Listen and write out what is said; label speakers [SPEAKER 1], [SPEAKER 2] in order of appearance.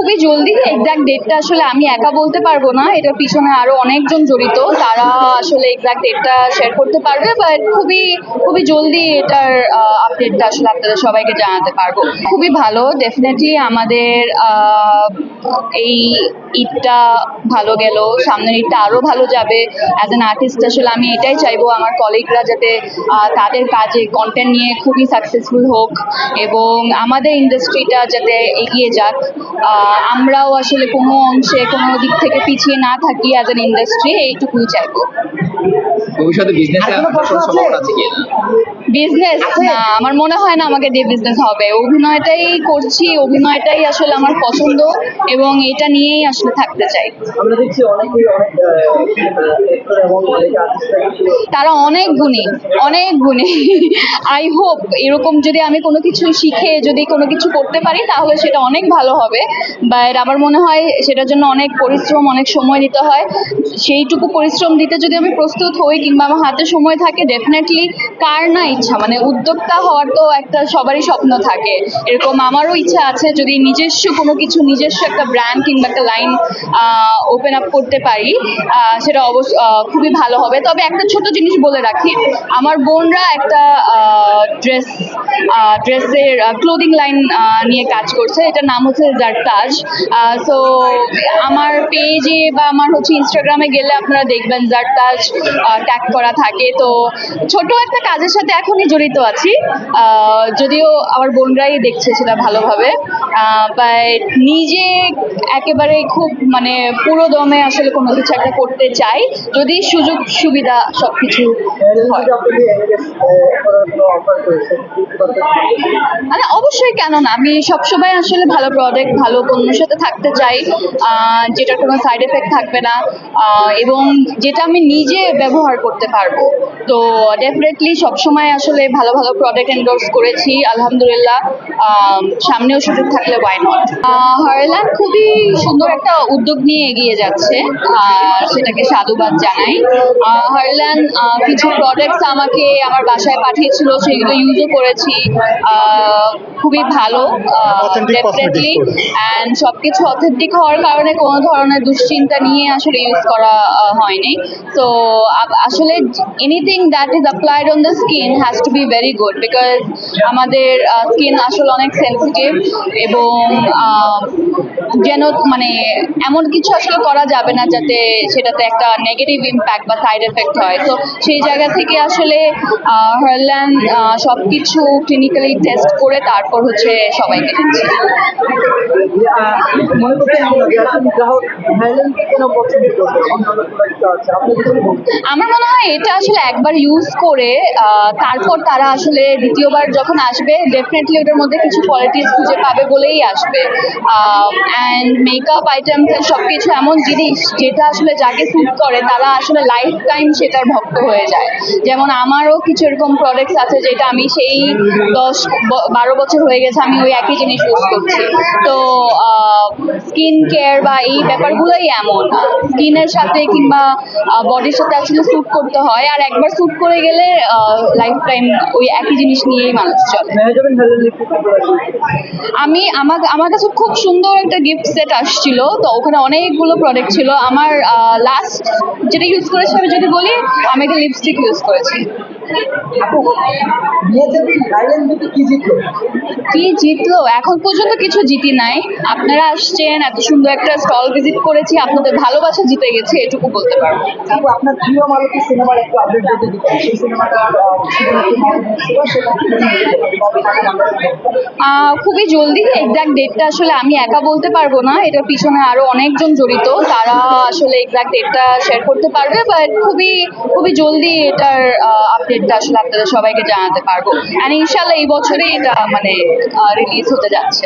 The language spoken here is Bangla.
[SPEAKER 1] খুবই জলদি। এক্সাক্ট ডেটটা আসলে আমি একা বলতে পারবো না, এটার পিছনে আরো অনেকজন জড়িত, তারা আসলে এক্সাক্ট ডেটটা শেয়ার করতে পারবে, বাট খুবই খুবই জলদি এটার আপডেটটা আসলে আপনাদের সবাইকে জানাতে পারবো। খুবই ভালো, ডেফিনেটলি আমাদের এই ঈদটা ভালো গেল, সামনের ঈদটা আরো ভালো যাবে। অ্যাজ অ্যান আর্টিস্ট আসলে আমি এটাই চাইবো আমার কলিগরা যাতে তাদের কাজে কন্টেন্ট নিয়ে খুবই সাকসেসফুল হোক এবং আমাদের ইন্ডাস্ট্রিটা যাতে এগিয়ে যাক। আমরাও আসলে কোনো অংশে কোনো দিক থেকে পিছিয়ে না থাকি অ্যাজ অ্যান ইন্ডাস্ট্রি, এইটুকুই চাইবো।
[SPEAKER 2] ভবিষ্যতে বিজনেসে সম্ভাবনা আছে কি?
[SPEAKER 1] বিজনেস না, আমার মনে হয় না আমাকে দিয়ে বিজনেস হবে। অভিনয়টাই করছি, অভিনয়টাই আসলে আমার পছন্দ এবং এটা নিয়েই আসলে থাকতে চাই।
[SPEAKER 3] আমরা দেখছি অনেকেই
[SPEAKER 1] তারা অনেক গুণী, অনেক গুণী। আই হোপ এরকম যদি আমি কোনো কিছু শিখে যদি কোনো কিছু করতে পারি তাহলে সেটা অনেক ভালো হবে, বাট আমার মনে হয় সেটার জন্য অনেক পরিশ্রম, অনেক সময় দিতে হয়। সেইটুকু পরিশ্রম দিতে যদি আমি প্রস্তুত হই কিংবা আমার হাতে সময় থাকে, ডেফিনেটলি কার না ইচ্ছা, মানে উদ্যোক্তা হওয়ার তো একটা সবারই স্বপ্ন থাকে, এরকম আমারও ইচ্ছা আছে। যদি নিজস্ব কোনো কিছু, নিজস্ব একটা ব্র্যান্ড কিংবা একটা লাইন ওপেন আপ করতে পারি, সেটা অবশ্য খুবই ভালো হবে। তবে একটা ছোট জিনিস বলে রাখি, আমার বোনরা একটা ড্রেসের ক্লোদিং লাইন নিয়ে কাজ করছে, এটার নাম হচ্ছে জারতাজ। সো আমার পেজে বা আমার ইনস্টাগ্রামে গেলে আপনারা দেখবেন জারতাজ ট্যাগ করা থাকে। তো ছোট একটা কাজের সাথে এখনই জড়িত আছি, যদিও আমার বোনরাই দেখছে সেটা ভালোভাবে, বাট নিজে একেবারে খুব মানে পুরো দমে আসলে কোনো কিছু একটা করতে চাই, যদি সুযোগ সুবিধা সবকিছু হয়। মানে অবশ্যই, কেন না, আমি সবসময় আসলে ভালো প্রোডাক্ট, ভালো পণ্যের সাথে থাকতে চাই, যেটার কোনো সাইড এফেক্ট থাকবে না এবং যেটা আমি নিজে ব্যবহার করতে পারবো। তো ডেফিনেটলি সবসময় আসলে ভালো ভালো প্রোডাক্ট এন্ডোর্স করেছি, আলহামদুলিল্লাহ। সামনেও সুযোগ থাকলে ওয়াই নট। হারল্যান্ড খুবই সুন্দর একটা উদ্যোগ নিয়ে এগিয়ে যাচ্ছে, সেটাকে সাধুবাদ জানাই। হারল্যান্ড কিছু প্রোডাক্টস আমাকে আমার বাসায় পাঠিয়েছিল, সেগুলো ইউজও করেছি, খুবই ভালো ডেফিনেটলি। অ্যান্ড সবকিছু অথেন্টিক হওয়ার কারণে কোনো ধরনের দুশ্চিন্তা নিয়ে আসলে ইউজ করা হয়নি। তো আসলে anything that is applied on the skin has to be very good, because আমাদের স্কিন আসলে অনেক সেন্সিটিভ এবং যেন মানে এমন কিছু আসলে করা যাবে না যাতে সেটাতে একটা নেগেটিভ ইম্প্যাক্ট বা সাইড এফেক্ট হয়। তো সেই জায়গা থেকে আসলে হারল্যান্ড সবকিছু ক্লিনিক্যালি টেস্ট করে তারপর সবাইকে দিচ্ছে। আমার মনে হয় এটা আসলে একবার ইউজ করে তারপর তারা আসলে দ্বিতীয়বার যখন আসবে, ডেফিনেটলি ওটার মধ্যে কিছু কোয়ালিটিস খুঁজে পাবে বলেই আসবে। অ্যান্ড মেকআপ আইটেমস সবকিছু এমন জিনিস যেটা আসলে যাকে স্যুট করে তারা আসলে লাইফ টাইম সেটার ভক্ত হয়ে যায়। যেমন আমারও কিছু এরকম প্রোডাক্টস আছে যেটা আমি সেই 10-12 বছর হয়ে গেছে আমি ওই একই জিনিস ইউজ করছি। তো স্কিন কেয়ার বা এই ব্যাপারগুলোই এমন, স্কিনের সাথে কিংবা বডির সাথে আসলে স্যুট করতে হয়, আর একবার স্যুট করে গেলে লাইফ টাইম ওই একই জিনিস নিয়েই মানুষ চলে। আমার কাছে খুব সুন্দর একটা গিফট সেট আসছিল, তো ওখানে অনেকগুলো প্রোডাক্ট ছিল। আমার লাস্ট যেটা ইউজ করেছি আমি যদি বলি, আমি একটা লিপস্টিক ইউজ করেছি। কি জিতলো এখন পর্যন্ত কিছু জিতি নাই। আপনারা আসছেন, এত সুন্দর একটা স্টল ভিজিট করেছি, আপনাদের ভালোবাসা জিতে গেছে, এটুকু বলতে পারবো।
[SPEAKER 3] আপনার প্রিয় মালতী সিনেমার একটা আপডেট যদি দিতেন, সেই সিনেমাটা
[SPEAKER 1] খুবই জলদি। এক্সাক্ট ডেটটা আসলে আমি একা বলতে পারবো না, এটার পিছনে আরো অনেকজন জড়িত, তারা আসলে এক্সাক্ট ডেটটা শেয়ার করতে পারবে, বাট খুবই খুবই জলদি এটার আপডেটটা আসলে আপনাদের সবাইকে জানাতে পারবো। অ্যান্ড ইনশাল্লাহ এই বছরে এটা মানে রিলিজ হতে যাচ্ছে।